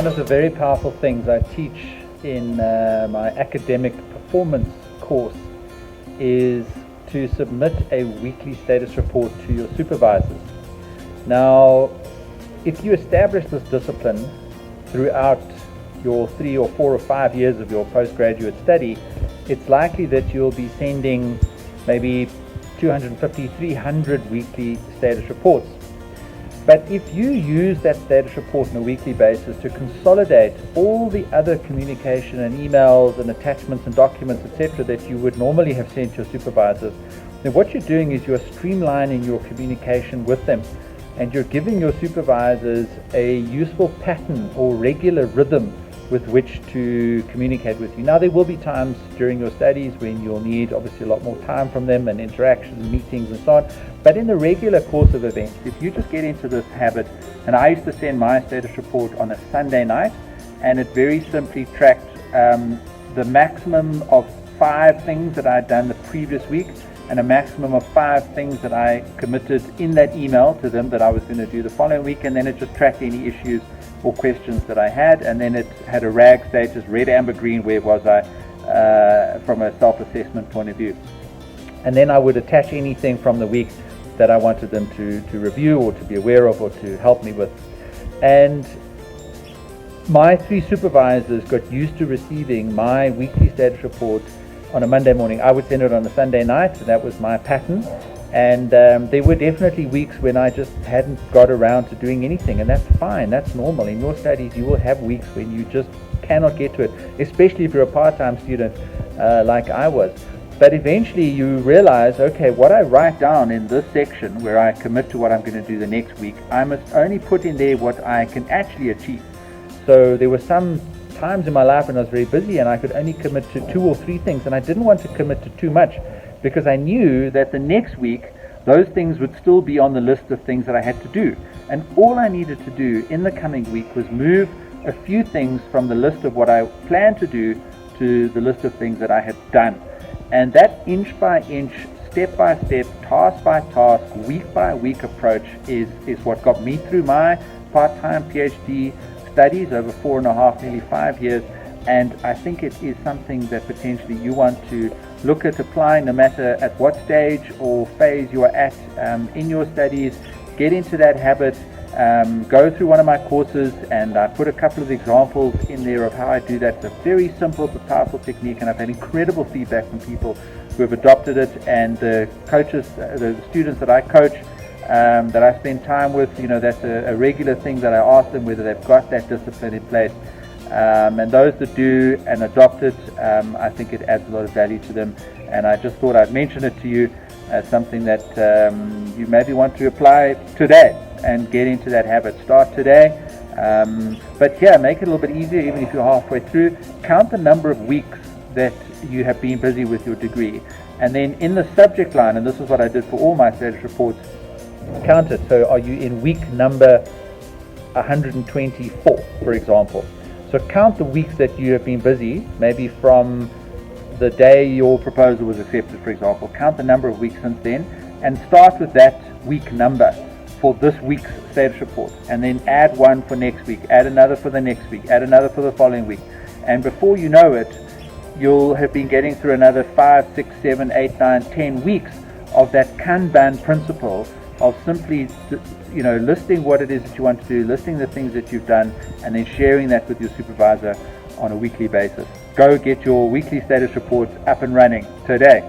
one of the very powerful things I teach in my academic performance course is to submit a weekly status report to your supervisors. Now, if you establish this discipline throughout your 3 or 4 or 5 years of your postgraduate study, it's likely that you'll be sending maybe 250, 300 weekly status reports. But if you use that status report on a weekly basis to consolidate all the other communication and emails and attachments and documents, etc., that you would normally have sent your supervisors, then what you're doing is you're streamlining your communication with them, and you're giving your supervisors a useful pattern or regular rhythm with which to communicate with you. Now, there will be times during your studies when you'll need obviously a lot more time from them and interactions, meetings and so on, but in the regular course of events, if you just get into this habit, and I used to send my status report on a Sunday night, and it very simply tracked the maximum of 5 things that I had done the previous week and a maximum of 5 things that I committed in that email to them that I was going to do the following week, and then it just tracked any issues or questions that I had, and then it had a RAG status, red, amber, green, where was I from a self-assessment point of view. And then I would attach anything from the week that I wanted them to review or to be aware of or to help me with. And my 3 supervisors got used to receiving my weekly status report on a Monday morning. I would send it on a Sunday night, so that was my pattern. And there were definitely weeks when I just hadn't got around to doing anything, and that's fine, that's normal. In your studies, you will have weeks when you just cannot get to it, especially if you're a part-time student like I was. But eventually you realize, okay, what I write down in this section where I commit to what I'm going to do the next week, I must only put in there what I can actually achieve. So there were some times in my life when I was very busy and I could only commit to 2 or 3 things, and I didn't want to commit to too much, because I knew that the next week those things would still be on the list of things that I had to do. And all I needed to do in the coming week was move a few things from the list of what I planned to do to the list of things that I had done. And that inch by inch, step by step, task by task, week by week approach is what got me through my part-time PhD studies over 4.5, nearly 5 years. And I think it is something that potentially you want to look at applying, no matter at what stage or phase you are at in your studies. Get into that habit, go through one of my courses, and I put a couple of examples in there of how I do that. It's a very simple but powerful technique, and I've had incredible feedback from people who have adopted it, and the coaches, the students that I coach, that I spend time with, that's a regular thing that I ask them whether they've got that discipline in place. And those that do and adopt it, I think it adds a lot of value to them. And I just thought I'd mention it to you as something that you maybe want to apply today and get into that habit. Start today. But yeah, make it a little bit easier, even if you're halfway through. Count the number of weeks that you have been busy with your degree. And then in the subject line, and this is what I did for all my status reports, count it. So are you in week number 124, for example? So count the weeks that you have been busy, maybe from the day your proposal was accepted, for example. Count the number of weeks since then, and start with that week number for this week's status report. And then add one for next week, add another for the next week, add another for the following week. And before you know it, you'll have been getting through another 5, 6, 7, 8, 9, 10 weeks of that Kanban principle of simply listing what it is that you want to do, listing the things that you've done, and then sharing that with your supervisor on a weekly basis. Go get your weekly status reports up and running today.